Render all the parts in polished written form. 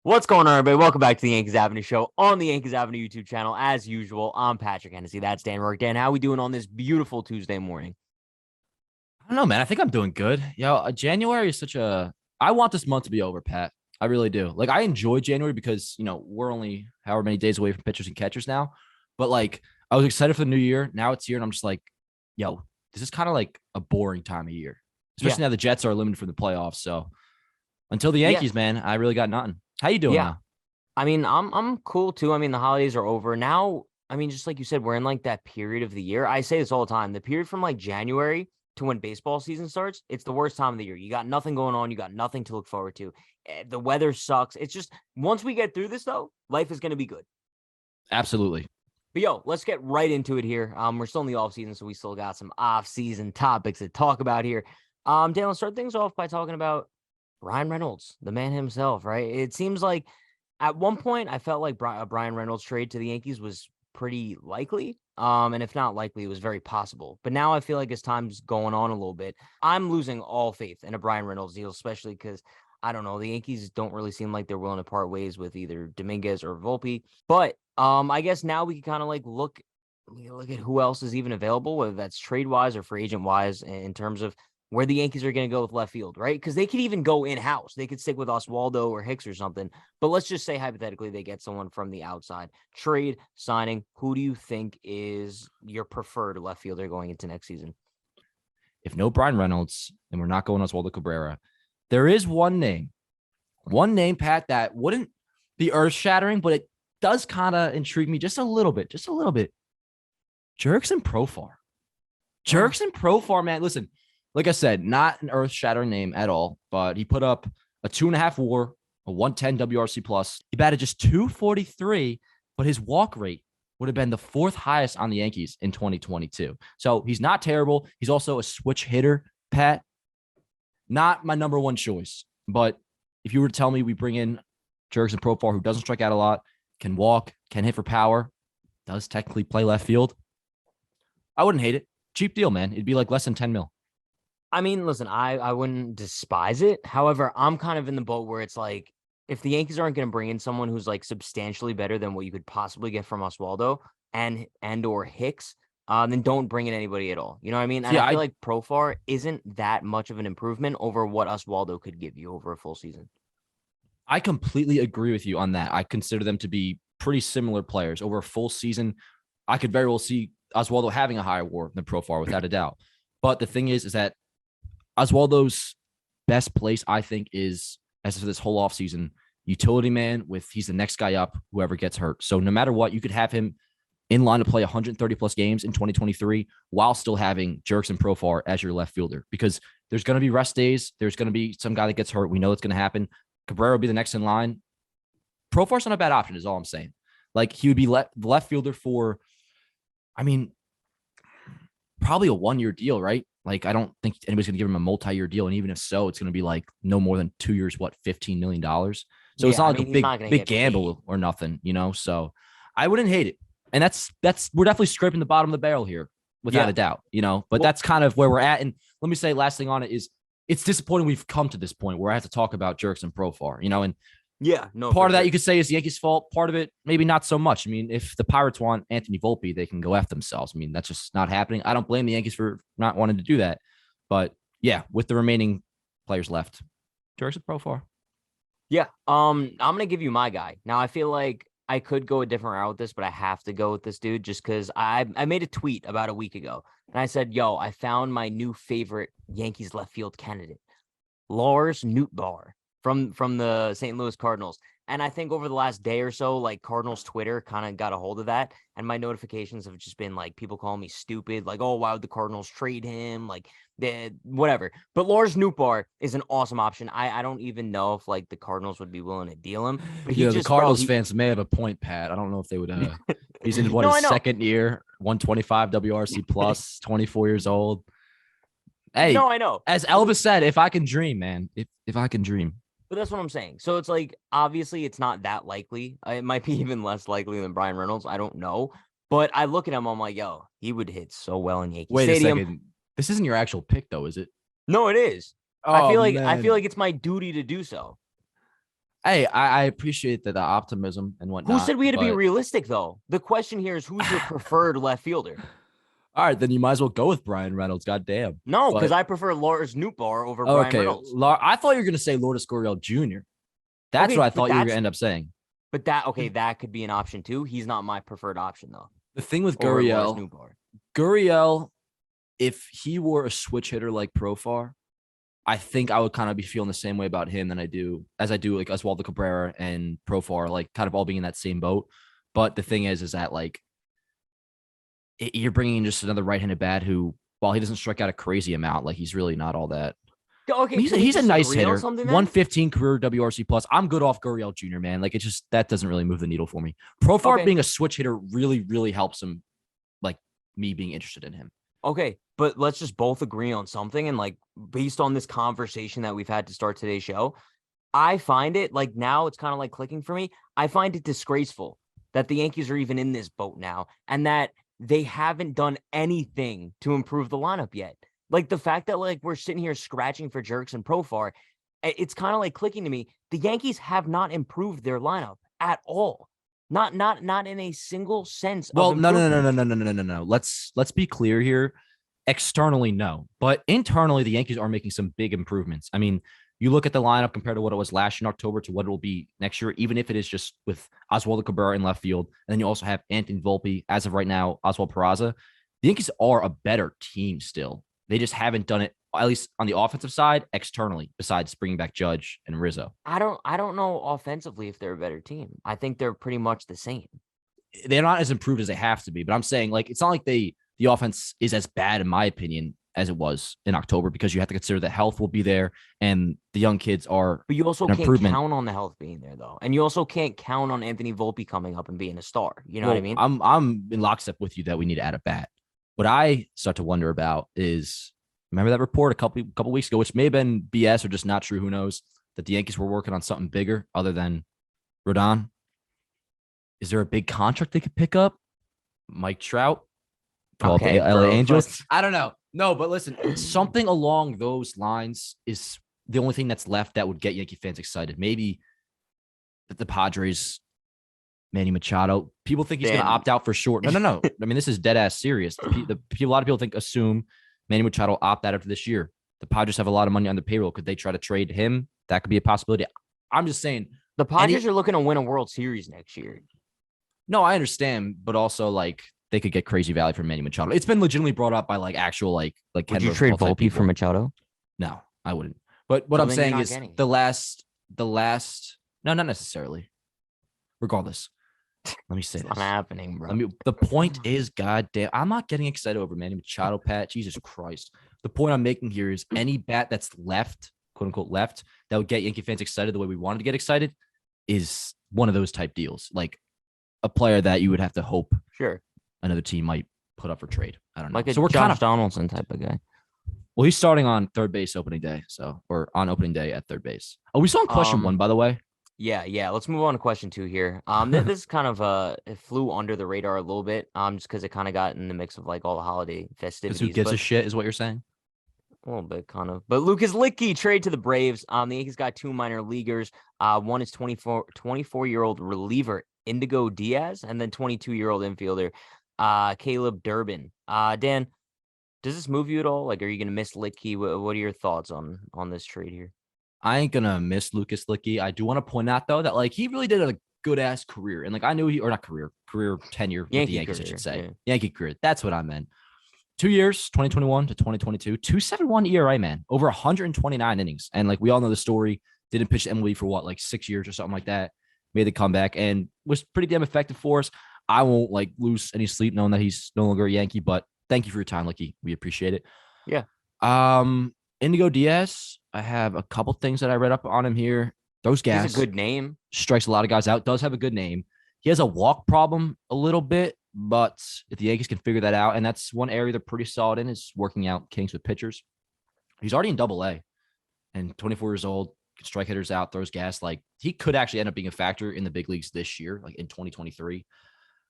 What's going on, everybody? Welcome back to the Yankees Avenue Show on the Yankees Avenue YouTube channel. As usual, I'm Patrick Hennessy. That's Dan Rourke. Dan, how we doing on this beautiful Tuesday morning? I don't know, man. I think I'm doing good. January is I want this month to be over, Pat. I really do. Like, I enjoy January because, we're only however many days away from pitchers and catchers now. But, I was excited for the new year. Now it's here, and I'm just like, this is kind of like a boring time of year, Yeah, especially now the Jets are eliminated from the playoffs. So until the yeah, Yankees, man, I really got nothing. How you doing yeah. now? I'm cool too. The holidays are over now. Just like you said, we're in like that period of the year. I say this all the time. The period from like January to when baseball season starts, it's the worst time of the year. You got nothing going on. You got nothing to look forward to. The weather sucks. It's just once we get through this though, life is gonna be good. Absolutely. But let's get right into it here. We're still in the off season, so we still got some off season topics to talk about here. Dan, let's start things off by talking about Bryan Reynolds, the man himself, right? It seems like at one point I felt like a Bryan Reynolds trade to the Yankees was pretty likely. And if not likely, it was very possible. But now I feel like as time's going on a little bit, I'm losing all faith in a Bryan Reynolds deal, especially because I don't know, the Yankees don't really seem like they're willing to part ways with either Dominguez or Volpe. But I guess now we can kind of like look at who else is even available, whether that's trade wise or free agent wise, in terms of where the Yankees are going to go with left field, right? Because they could even go in house. They could stick with Oswaldo or Hicks or something. But let's just say hypothetically they get someone from the outside. Trade, signing. Who do you think is your preferred left fielder going into next season? If no Bryan Reynolds and we're not going Oswaldo Cabrera, there is one name, Pat, that wouldn't be earth shattering, but it does kind of intrigue me just a little bit. Jurickson Profar. Jurickson Profar, man. Listen, like I said, not an earth shattering name at all, but he put up a 2.5 WAR, a 110 WRC plus. He batted just 243, but his walk rate would have been the fourth highest on the Yankees in 2022. So he's not terrible. He's also a switch hitter, Pat. Not my number one choice, but if you were to tell me we bring in Jurickson Profar, who doesn't strike out a lot, can walk, can hit for power, does technically play left field, I wouldn't hate it. Cheap deal, man. It'd be like less than 10 mil. Listen, I wouldn't despise it. However, I'm kind of in the boat where it's like, if the Yankees aren't going to bring in someone who's like substantially better than what you could possibly get from Oswaldo and or Hicks, then don't bring in anybody at all. You know what I mean? And Yeah, I feel I like Profar isn't that much of an improvement over what Oswaldo could give you over a full season. I completely agree with you on that. I consider them to be pretty similar players over a full season. I could very well see Oswaldo having a higher WAR than Profar without a doubt. But the thing is that Oswaldo's best place, I think, is as for this whole offseason, utility man with he's the next guy up, whoever gets hurt. So no matter what, you could have him in line to play 130 plus games in 2023 while still having Jurickson Profar as your left fielder because there's going to be rest days. There's going to be some guy that gets hurt. We know it's going to happen. Cabrera will be the next in line. Profar's not a bad option is all I'm saying. Like he would be the left fielder for, probably a 1-year deal, right? Like, I don't think anybody's going to give him a multi-year deal. And even if so, it's going to be like no more than 2 years, $15 million. So it's not like a he's not going to big get paid. gamble or nothing, So I wouldn't hate it. And that's we're definitely scraping the bottom of the barrel here without a doubt, but that's kind of where we're at. And let me say last thing on it is it's disappointing we've come to this point where I have to talk about Jurickson Profar, and part of that you could say is the Yankees' fault. Part of it, maybe not so much. If the Pirates want Anthony Volpe, they can go F themselves. That's just not happening. I don't blame the Yankees for not wanting to do that. But yeah, with the remaining players left, Jurickson Profar. Yeah. I'm going to give you my guy. Now, I feel like I could go a different route with this, but I have to go with this dude just because I made a tweet about a week ago. And I said, I found my new favorite Yankees left field candidate, Lars Nootbaar from the St. Louis Cardinals. And I think over the last day or so, like Cardinals Twitter kind of got a hold of that. And my notifications have just been like people calling me stupid, like, oh, why would the Cardinals trade him? Like, whatever. But Lars Nootbaar is an awesome option. I don't even know if like the Cardinals would be willing to deal him. But the Cardinals fans may have a point, Pat. I don't know if they would. He's in his second year, 125 WRC plus, 24 years old. Hey, no, I know. As Elvis said, if I can dream, man, if I can dream. But that's what I'm saying. So it's like, obviously, it's not that likely. It might be even less likely than Bryan Reynolds. I don't know. But I look at him, I'm like, he would hit so well in Yankee Stadium. Wait a second. This isn't your actual pick, though, is it? No, it is. Oh, I feel like it's my duty to do so. Hey, I appreciate the optimism and Who whatnot. said we had to be But realistic, though? The question here is who's your preferred left fielder? all right, then you might as well go with Bryan Reynolds. God damn. No, because But I prefer Lars Nootbaar over Bryan okay, Reynolds. I thought you were gonna say Lourdes Gurriel Jr. That's Okay, what I but thought you were gonna end up saying. that could be an option too. He's not my preferred option though. The thing with Over Lars Gurriel, Nootbaar. Gurriel, if he were a switch hitter like Profar, I think I would kind of be feeling the same way about him than I do like Oswaldo Cabrera and Profar, like kind of all being in that same boat. But the thing is that like you're bringing in just another right-handed bat who, while he doesn't strike out a crazy amount, like he's really not all that. Okay, He's a nice hitter. Something, 115 career WRC plus. I'm good off Gurriel Jr., man. Like it just that doesn't really move the needle for me. Profar being a switch hitter really, really helps him, like me being interested in him. Okay, but let's just both agree on something. And like based on this conversation that we've had to start today's show, I find it like now it's kind of like clicking for me. I find it disgraceful that the Yankees are even in this boat now and that they haven't done anything to improve the lineup yet. Like the fact that like we're sitting here scratching for Jerks and Profar, it's kind of like clicking to me. The Yankees have not improved their lineup at all. Not in a single sense. Well, of no. improvement. No. Let's be clear here. Externally, no, but internally, the Yankees are making some big improvements. I mean, you look at the lineup compared to what it was last year in October to what it will be next year, even if it is just with Oswaldo Cabrera in left field, and then you also have Anthony Volpe as of right now, Oswald Peraza. The Yankees are a better team still. They just haven't done it, at least on the offensive side, externally, besides bringing back Judge and Rizzo. I don't know offensively if they're a better team. I think they're pretty much the same. They're not as improved as they have to be, but I'm saying like it's not like the offense is as bad in my opinion as it was in October because you have to consider that health will be there and the young kids are. But you also can't count on the health being there though, and you also can't count on Anthony Volpe coming up and being a star. You know what I mean? I'm in lockstep with you that we need to add a bat. What I start to wonder about is remember that report a couple weeks ago, which may have been BS or just not true. Who knows? That the Yankees were working on something bigger other than Rodon. Is there a big contract they could pick up? Mike Trout, call up the LA Angels. I don't know. No, but listen, something along those lines is the only thing that's left that would get Yankee fans excited. Maybe that the Padres, Manny Machado, people think he's going to opt out for short. No. I mean, this is dead ass serious. A lot of people assume Manny Machado will opt out after this year. The Padres have a lot of money on the payroll. Could they try to trade him? That could be a possibility. I'm just saying. The Padres are looking to win a World Series next year. No, I understand, but also like they could get crazy value from Manny Machado. It's been legitimately brought up by like actual like. Would you trade Volpe for Machado? No, I wouldn't. But what I'm saying is the last. No, not necessarily. Regardless, let me say this. It's not happening, bro. The point is, goddamn, I'm not getting excited over Manny Machado, Pat. Jesus Christ. The point I'm making here is any bat that's left, quote unquote, left that would get Yankee fans excited the way we wanted to get excited is one of those type deals. Like a player that you would have to hope another team might put up for trade. I don't know. Like we're Josh Donaldson type of guy. Well, he's starting on third base opening day. Or on opening day at third base. Oh, we saw in question 1, by the way. Yeah. Let's move on to question 2 here. This kind of it flew under the radar a little bit. Just because it kind of got in the mix of like all the holiday festivities. Who gives a shit is what you're saying? A little bit, kind of. But Lucas Luetge trade to the Braves. The Yankees got 2 minor leaguers. One is 24-year-old reliever Indigo Diaz, and then 22-year-old infielder Caleb Durbin. Dan, does this move you at all? Like, are you gonna miss Luetge? What are your thoughts on this trade here? I ain't gonna miss Lucas Luetge. I do want to point out though that like he really did a good ass career, and like I knew career tenure with the Yankees, I should say. Yeah. Yankee career. That's what I meant. 2 years, 2021 to 2022, 2.71 ERA, man, over 129 innings, and like we all know the story. Didn't pitch MLB for what, like 6 years or something like that. Made the comeback and was pretty damn effective for us. I won't like lose any sleep knowing that he's no longer a Yankee, but thank you for your time, Luetge. We appreciate it. Yeah. Indigo Diaz, I have a couple things that I read up on him here. Those gas. He's a good name. Strikes a lot of guys out. Does have a good name. He has a walk problem a little bit, but if the Yankees can figure that out, and that's one area they're pretty solid in, is working out kinks with pitchers. He's already in Double-A and 24 years old. Can strike hitters out, throws gas. Like he could actually end up being a factor in the big leagues this year, like in 2023.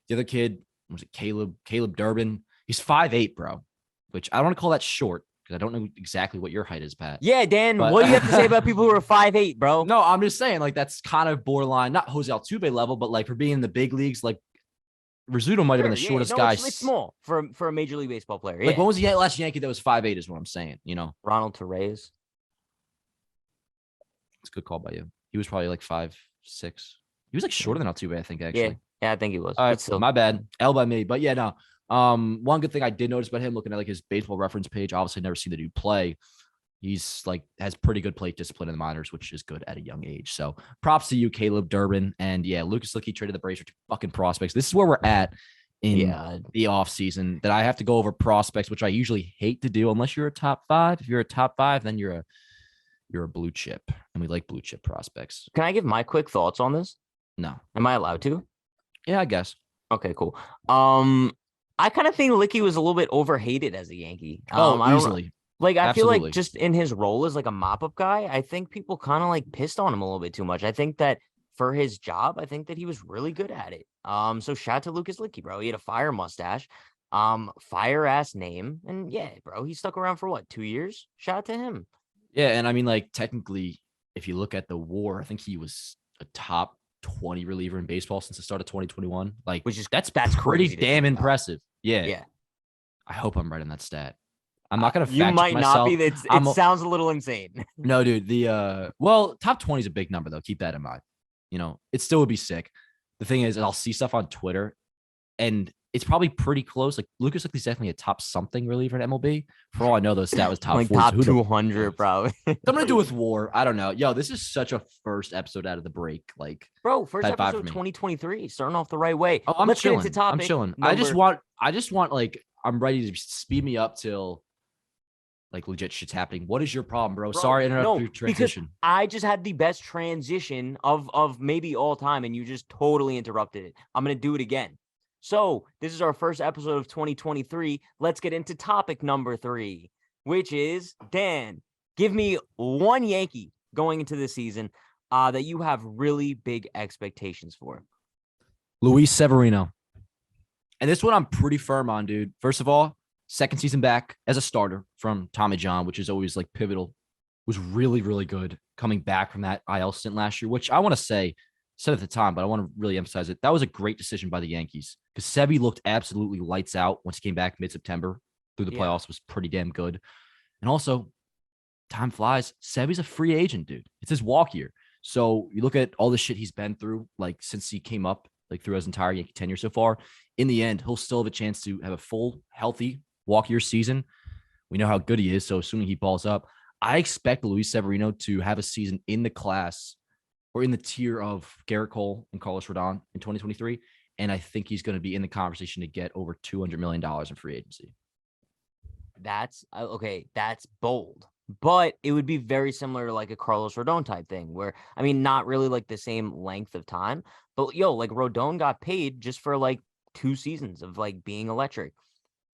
The other kid was it Caleb Durbin. He's 5'8", bro, which I don't want to call that short because I don't know exactly what your height is, Pat. Yeah, Dan, But what do you have to say about people who are 5'8", bro? No, I'm just saying, like, that's kind of borderline, not Jose Altuve level, but like for being in the big leagues, like Rizzuto might have been the Sure, yeah, shortest no, guy. it's small for a Major League Baseball player. Like, Yeah. when was the last Yankee that was 5'8", is what I'm saying, you know? Ronald Torres. It's a good call by you. He was probably like 5'6". He was like shorter than Altuve, I think, Yeah, actually. yeah, I think he was. All right, But still, my bad. L by me. But yeah, no. One good thing I did notice about him, looking at like his baseball reference page, obviously never seen the dude play. He's like has pretty good plate discipline in the minors, which is good at a young age. So props to you, Caleb Durbin. And yeah, Lucas Luetge traded the Braves for 2 fucking prospects. This is where we're at in the offseason, that I have to go over prospects, which I usually hate to do unless you're a top 5. If you're a top 5, then you're a blue chip, and we like blue chip prospects. Can I give my quick thoughts on this? No. Am I allowed to? Yeah, I guess. Okay, cool. I kind of think Licky was a little bit overhated as a Yankee. Easily. I feel Absolutely. like just in his role as like a mop-up guy, I think people kind of like pissed on him a little bit too much. I think that for his job, I think that he was really good at it. So shout out to Lucas Licky, bro. He had a fire mustache, fire ass name, and yeah, bro, he stuck around for what, 2 years? Shout out to him. Yeah, and I mean, like, technically, if you look at the WAR, I think he was a top 20 reliever in baseball since the start of 2021. Like, Which is that's pretty crazy damn impressive. Yeah. Yeah. I hope I'm right on that stat. I'm not gonna fact You check might not myself. be. It sounds a little insane. No, dude. Top 20 is a big number though. Keep that in mind. You know, it still would be sick. The thing is, I'll see stuff on Twitter, and it's probably pretty close. Like Lucas Lickey's definitely a top something reliever in MLB. For all I know, those stat was top like 40. top 200, probably. Something to do with WAR. I don't know. Yo, this is such a first episode out of the break. Like, bro, first high five episode for me. 2023, starting off the right way. Oh, Let's chilling. get into topic. I'm chilling. Number... I just want like I'm ready to speed me up till like legit shit's happening. What is your problem, bro? Sorry, I interrupted your transition. Because I just had the best transition of maybe all time, and you just totally interrupted it. I'm gonna do it again. So this is our first episode of 2023. Let's get into topic number 3, which is, Dan, give me one Yankee going into the season that you have really big expectations for. Luis Severino. And this one I'm pretty firm on, dude. First of all, second season back as a starter from Tommy John, which is always like pivotal, was really, really good coming back from that IL stint last year, which I want to say, said at the time, but I want to really emphasize it. That was a great decision by the Yankees because Sevy looked absolutely lights out once he came back mid-September through the playoffs, was pretty damn good. And also, time flies. Sevy's a free agent, dude. It's his walk year. So you look at all the shit he's been through, like since he came up, like through his entire Yankee tenure so far. In the end, he'll still have a chance to have a full, healthy walk year season. We know how good he is. So assuming he balls up, I expect Luis Severino to have a season in the class or in the tier of Garrett Cole and Carlos Rodon in 2023. And I think he's going to be in the conversation to get over $200 million in free agency. That's okay. That's bold, but it would be very similar to like a Carlos Rodon type thing where, I mean, not really like the same length of time, but like Rodon got paid just for like 2 seasons of like being electric.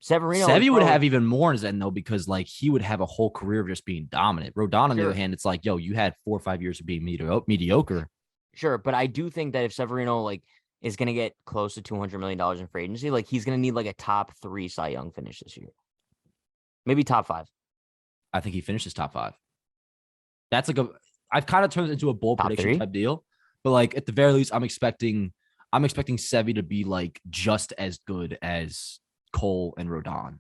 Sevy would have even more in his end though, because like he would have a whole career of just being dominant. Rodon, on the other hand, it's like, yo, you had 4 or 5 years of being mediocre. Sure, but I do think that if Severino like is going to get close to $200 million in free agency, like he's going to need like a top 3 Cy Young finish this year. Maybe top 5. I think he finishes top 5. That's like I've kind of turned it into a bold prediction 3 type deal, but like at the very least, I'm expecting Sevy to be like just as good as Cole and Rodon,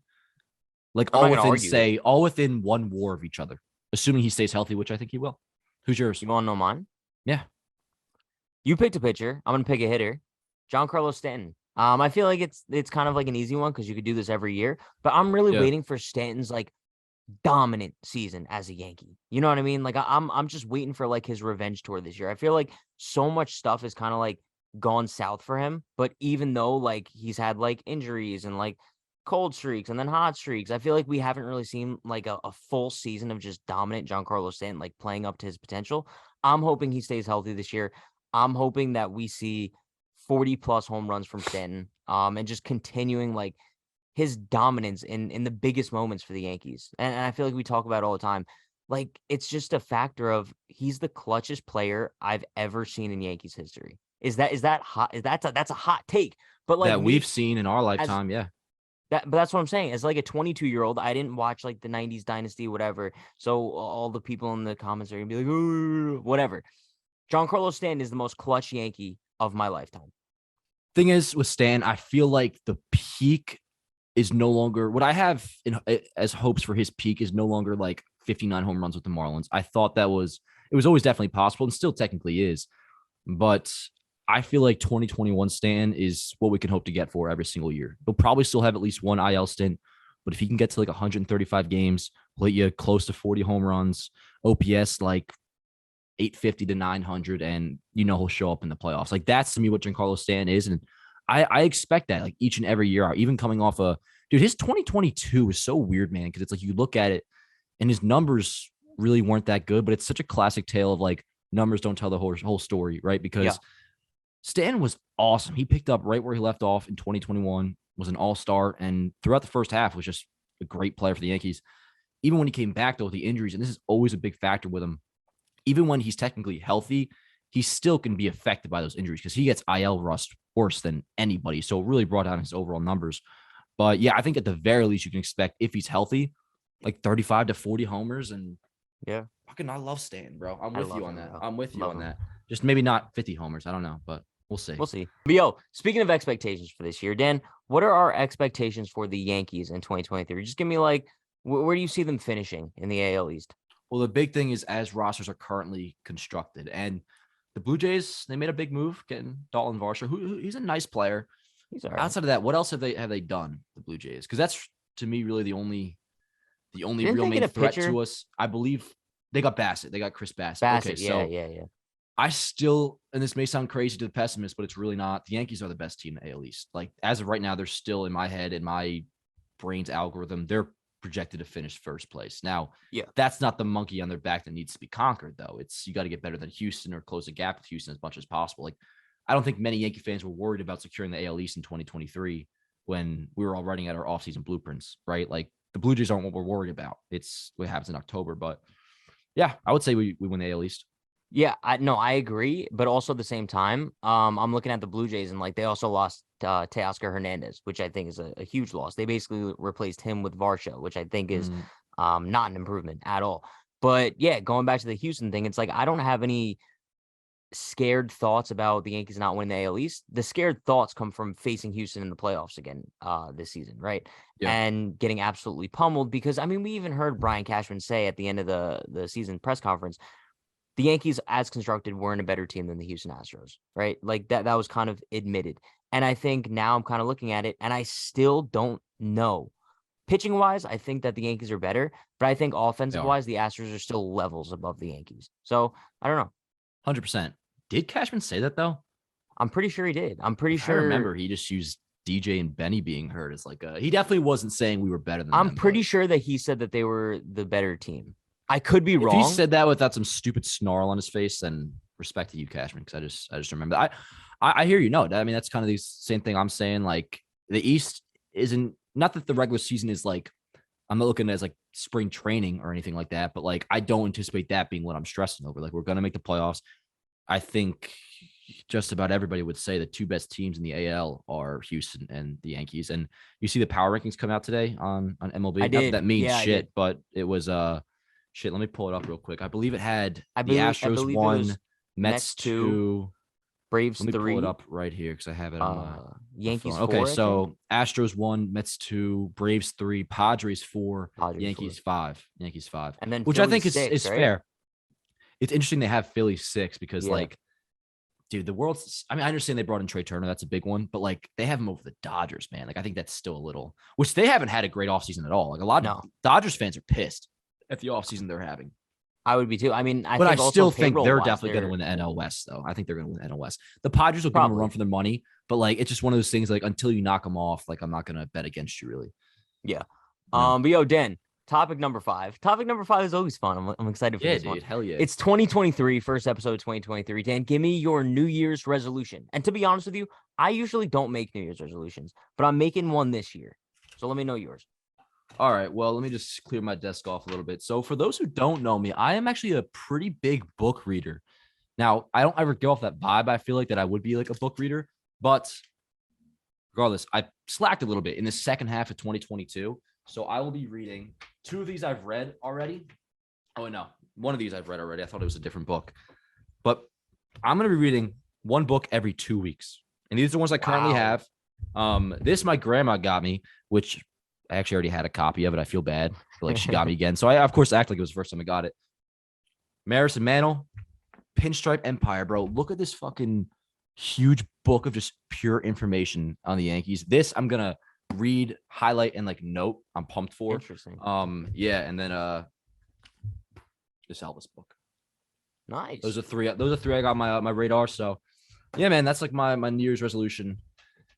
like all within 1 WAR of each other, assuming he stays healthy, which I think he will. Who's yours? You want to know mine? Yeah, you picked a pitcher. I'm gonna pick a hitter. Giancarlo Stanton. I feel like it's kind of like an easy one because you could do this every year, but I'm really waiting for Stanton's like dominant season as a Yankee. You know what I mean? Like I'm just waiting for like his revenge tour this year. I feel like so much stuff is kind of like gone south for him, but even though like he's had like injuries and like cold streaks and then hot streaks, I feel like we haven't really seen like a full season of just dominant Giancarlo Stanton like playing up to his potential. I'm hoping he stays healthy this year. I'm hoping that we see 40 plus home runs from Stanton, and just continuing like his dominance in the biggest moments for the Yankees. And I feel like we talk about it all the time. Like it's just a factor of he's the clutchest player I've ever seen in Yankees history. Is that hot? That's a hot take, but like that we've seen in our lifetime. But that's what I'm saying. As like a 22-year-old, I didn't watch like the 90s dynasty, whatever. So all the people in the comments are gonna be like, "Ooh," whatever. Giancarlo Stanton is the most clutch Yankee of my lifetime. Thing is with Stan, I feel like the peak is no longer what I have as hopes for his peak is no longer like 59 home runs with the Marlins. I thought it was always definitely possible and still technically is, but I feel like 2021 Stan is what we can hope to get for every single year. He'll probably still have at least one IL stint, but if he can get to like 135 games, play you close to 40 home runs, OPS like 850 to 900, and he'll show up in the playoffs. Like that's to me what Giancarlo Stanton is, and I expect that like each and every year. Even coming off his 2022 was so weird, man, because it's like you look at it and his numbers really weren't that good, but it's such a classic tale of like numbers don't tell the whole story, right? Because Stanton was awesome. He picked up right where he left off in 2021, was an all-star, and throughout the first half was just a great player for the Yankees. Even when he came back though with the injuries, and this is always a big factor with him, even when he's technically healthy, he still can be affected by those injuries because he gets IL rust worse than anybody. So it really brought down his overall numbers. But yeah, I think at the very least you can expect if he's healthy, like 35 to 40 homers. And fucking I love Stanton, bro. I'm with you on that. I'm with you on that. Just maybe not 50 homers. I don't know, but we'll see. We'll see. But yo, speaking of expectations for this year, Dan, what are our expectations for the Yankees in 2023? Just give me like, where do you see them finishing in the AL East? Well, the big thing is as rosters are currently constructed, and the Blue Jays, they made a big move getting Dalton Varsho, who he's a nice player. He's all right. Outside of that, what else have they done, the Blue Jays? Because that's to me really the only real main threat to us. I believe they got Bassett. They got Chris Bassett. Okay, yeah. I still, and this may sound crazy to the pessimist, but it's really not. The Yankees are the best team in the AL East. Like as of right now, they're still in my head, in my brain's algorithm, they're projected to finish first place. Now, that's not the monkey on their back that needs to be conquered, though. It's you got to get better than Houston or close the gap with Houston as much as possible. Like, I don't think many Yankee fans were worried about securing the AL East in 2023 when we were all writing at our offseason blueprints, right? Like, the Blue Jays aren't what we're worried about. It's what happens in October. But yeah, I would say we win the AL East. Yeah, I agree, but also at the same time, I'm looking at the Blue Jays and like they also lost Teoscar Hernandez, which I think is a huge loss. They basically replaced him with Varsho, which I think is not an improvement at all. But yeah, going back to the Houston thing, it's like I don't have any scared thoughts about the Yankees not winning the AL East. The scared thoughts come from facing Houston in the playoffs again this season, right? Yeah. And getting absolutely pummeled because, I mean, we even heard Brian Cashman say at the end of the season press conference, the Yankees, as constructed, weren't a better team than the Houston Astros, right? Like that was kind of admitted. And I think now I'm kind of looking at it, and I still don't know. Pitching-wise, I think that the Yankees are better, but I think offensive-wise, the Astros are still levels above the Yankees. So, I don't know. 100%. Did Cashman say that, though? I'm pretty sure he did. I'm pretty sure. I remember he just used DJ and Benny being hurt as like he definitely wasn't saying we were better than them. I'm pretty sure that he said that they were the better team. I could be wrong. If he said that without some stupid snarl on his face, then respect to you, Cashman, because I just remember that. I hear you. No, I mean, that's kind of the same thing I'm saying. Like the East isn't, not that the regular season is like, I'm not looking at it as like spring training or anything like that, but like I don't anticipate that being what I'm stressing over. Like we're going to make the playoffs. I think just about everybody would say the two best teams in the AL are Houston and the Yankees. And you see the power rankings come out today on MLB. Not that that means shit, but it was shit. Let me pull it up real quick. I believe it had the Astros 1, Mets 2, Braves 3. Let me pull it up right here because I have it on my Yankees phone. 4. Okay, so Astros 1, Mets 2, Braves 3, Padres 4, Yankees 5. Yankees 5. And then which Philly I think 6, is right? fair. It's interesting they have Philly 6 because like, dude, the world's, I mean, I understand they brought in Trey Turner. That's a big one, but like they have him over the Dodgers, man. Like I think that's still a little, which they haven't had a great offseason at all. Like a lot of Dodgers fans are pissed at the offseason they're having. I would be too. I mean, I still think they're definitely going to win the NL West, though. I think they're going to win the NL West. The Padres will give them a run for their money, but like it's just one of those things. Like until you knock them off, like I'm not going to bet against you, really. Yeah. But yo, Dan, topic number 5. Topic number 5 is always fun. I'm excited for this one. Hell yeah. It's 2023, first episode of 2023. Dan, give me your New Year's resolution. And to be honest with you, I usually don't make New Year's resolutions, but I'm making one this year. So let me know yours. All right. Well, let me just clear my desk off a little bit. So for those who don't know me, I am actually a pretty big book reader. Now, I don't ever get off that vibe. I feel like that I would be like a book reader, but regardless, I slacked a little bit in the second half of 2022. So I will be reading 2 of these I've read already. Oh, no. One of these I've read already. I thought it was a different book. But I'm going to be reading one book every 2 weeks. And these are the ones I currently have. This my grandma got me, which I actually already had a copy of it. I feel bad. I feel like she got me again. So I, of course, act like it was the first time I got it. Maris and Mantle, Pinstripe Empire, bro. Look at this fucking huge book of just pure information on the Yankees. This I'm going to read, highlight, and like note. I'm pumped for. Interesting. Yeah, and then this Elvis book. Nice. Those are three I got on my radar. So yeah, man, that's like my New Year's resolution,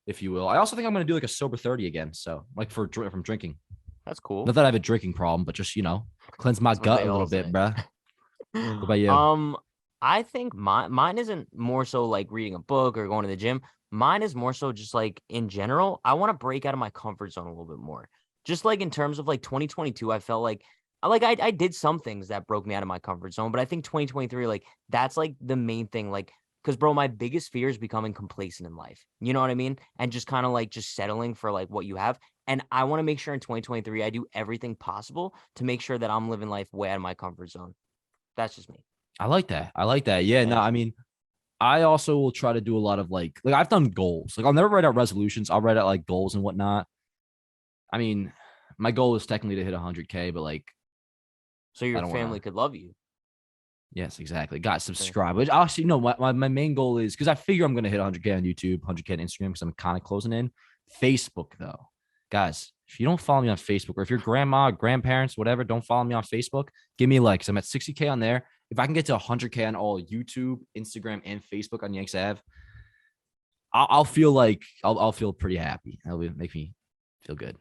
if you will. I also think I'm gonna do like a sober 30 again. So like from drinking. That's cool. Not that I have a drinking problem, but just cleanse my gut a little bit, bruh. What about you? I think mine isn't more so like reading a book or going to the gym. Mine is more so just like in general, I want to break out of my comfort zone a little bit more. Just like in terms of like 2022, I felt like I did some things that broke me out of my comfort zone, but I think 2023, like that's like the main thing. Like, because bro, my biggest fear is becoming complacent in life. You know what I mean? And just kind of like just settling for like what you have. And I want to make sure in 2023, I do everything possible to make sure that I'm living life way out of my comfort zone. That's just me. I like that. Yeah, no, I mean, I also will try to do a lot of like I've done goals. Like I'll never write out resolutions. I'll write out like goals and whatnot. I mean, my goal is technically to hit 100K, but like, so your family could love you. Yes, exactly. Guys, subscribe. But actually, no, my main goal is because I figure I'm going to hit 100K on YouTube, 100K on Instagram because I'm kind of closing in. Facebook, though. Guys, if you don't follow me on Facebook, or if your grandma, grandparents, whatever, don't follow me on Facebook, give me a like. I'm at 60K on there. If I can get to 100K on all YouTube, Instagram, and Facebook on Yankees Ave, I'll feel like I'll feel pretty happy. That'll make me feel good.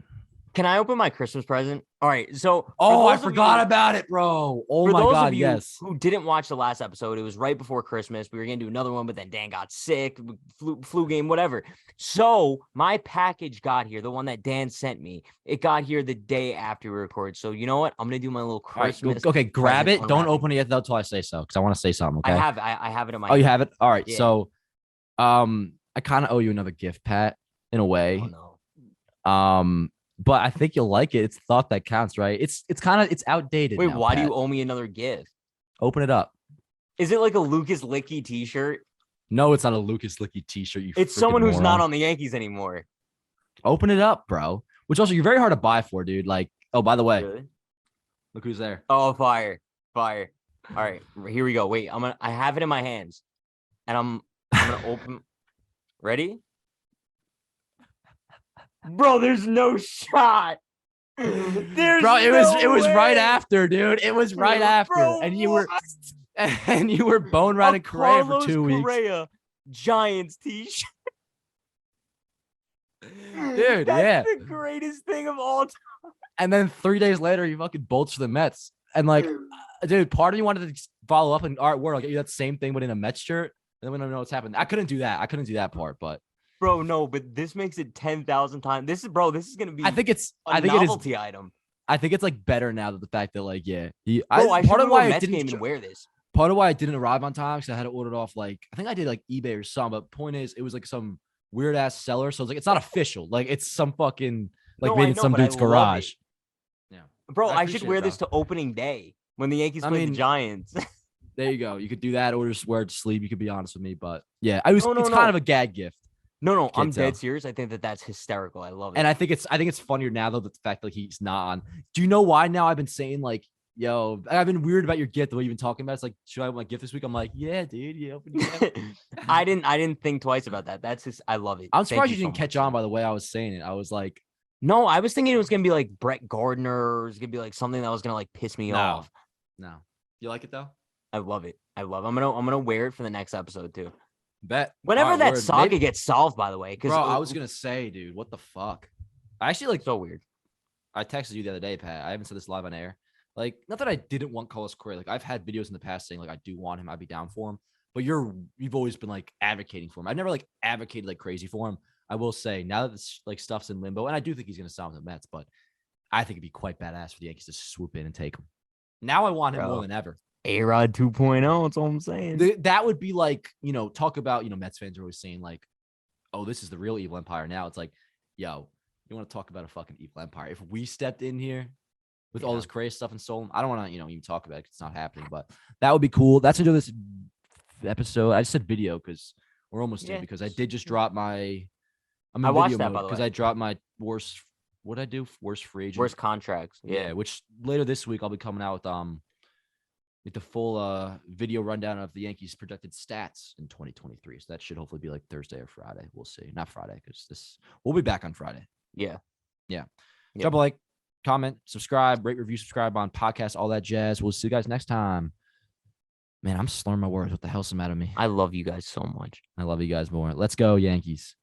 Can I open my Christmas present? All right. So, I forgot about it, bro. Oh my God, yes. Who didn't watch the last episode? It was right before Christmas. We were gonna do another one, but then Dan got sick, flu game, whatever. So my package got here, the one that Dan sent me. It got here the day after we recorded. So you know what? I'm gonna do my little Christmas. Right, okay, grab it. Don't open it yet until I say so, because I want to say something. Okay. I have it in my. Oh, you have it. All right. Yeah. So, I kind of owe you another gift, Pat, in a way. Oh, no. But I think you'll like it. It's thought that counts, right? It's outdated. Wait, now, why Pat. do you owe me another gift? Open it up. Is it like a Lucas Licky t-shirt? No, it's not a Lucas Licky t-shirt. It's someone who's not on the Yankees anymore. Open it up, bro. Which also you're very hard to buy for, dude. Like, oh, by the way, really? Look who's there. Oh, fire. All right, here we go. Wait, I have it in my hands, and I'm gonna open. Ready? Bro, there's no shot. Bro, it was right after, dude. It was right after, bro, and you were bone riding Correa for 2 weeks. Correa Giants t-shirt. Dude, That's the greatest thing of all time. And then 3 days later, you fucking bolts for the Mets, and like, dude, part of me wanted to follow up and I'll get you that same thing, but in a Mets shirt. And then we don't know what's happened. I couldn't do that part, but. Bro, no, but this makes it 10,000 times. This is gonna be. I think it's a novelty item. I think it's like better now that the fact that like part of why I didn't even wear this. Part of why I didn't arrive on time because I had to order it off I think I did like eBay or something. But point is, it was like some weird ass seller, so it's like it's not official. Like it's some fucking made in some dude's garage. Yeah, bro, I should wear this to opening day when the Yankees play the Giants. There you go. You could do that or just wear it to sleep. You could be honest with me, but yeah, it's kind of a gag gift. No, I'm dead serious. I think that's hysterical. I love it. And I think it's funnier now though, the fact that he's not on. Do you know why now I've been saying like, yo, I've been weird about your gift, the way you've been talking about it. It's like, should I have my gift this week? I'm like, yeah, dude, yeah. I didn't think twice about that. That's just I love it. I'm surprised you didn't catch on by the way I was saying it. I was like, no, I was thinking it was gonna be like Brett Gardner, or it was gonna be like something that was gonna like piss me off. No. You like it though? I love it. I'm gonna wear it for the next episode too. Bet. Whenever that saga gets solved, by the way. Bro, I was gonna say, dude, what the fuck? I actually so weird. I texted you the other day, Pat. I haven't said this live on air. Like, not that I didn't want Carlos Correa. Like, I've had videos in the past saying like I do want him, I'd be down for him. But you've always been like advocating for him. I've never like advocated like crazy for him. I will say now that this like stuff's in limbo, and I do think he's gonna sign with the Mets, but I think it'd be quite badass for the Yankees to swoop in and take him. Now I want him more than ever. A-Rod 2.0, that's all I'm saying. That would be like, talk about, Mets fans are always saying like, oh, this is the real evil empire. Now it's like, yo, you want to talk about a fucking evil empire? If we stepped in here with all this crazy stuff and stolen, I don't want to, even talk about it 'cause it's not happening, but that would be cool. That's into this episode. I just said video because we're almost done because I did just drop my. I watched that, by the way. Because I dropped my worst. What did I do? Worst free agent. Worst contracts. Yeah, which later this week I'll be coming out with the full video rundown of the Yankees' projected stats in 2023. So that should hopefully be like Thursday or Friday. We'll see. Not Friday because we'll be back on Friday. Yeah. Drop a like, comment, subscribe, rate, review, subscribe on podcasts, all that jazz. We'll see you guys next time. Man, I'm slurring my words. What the hell's the matter with me? I love you guys so much. I love you guys more. Let's go, Yankees.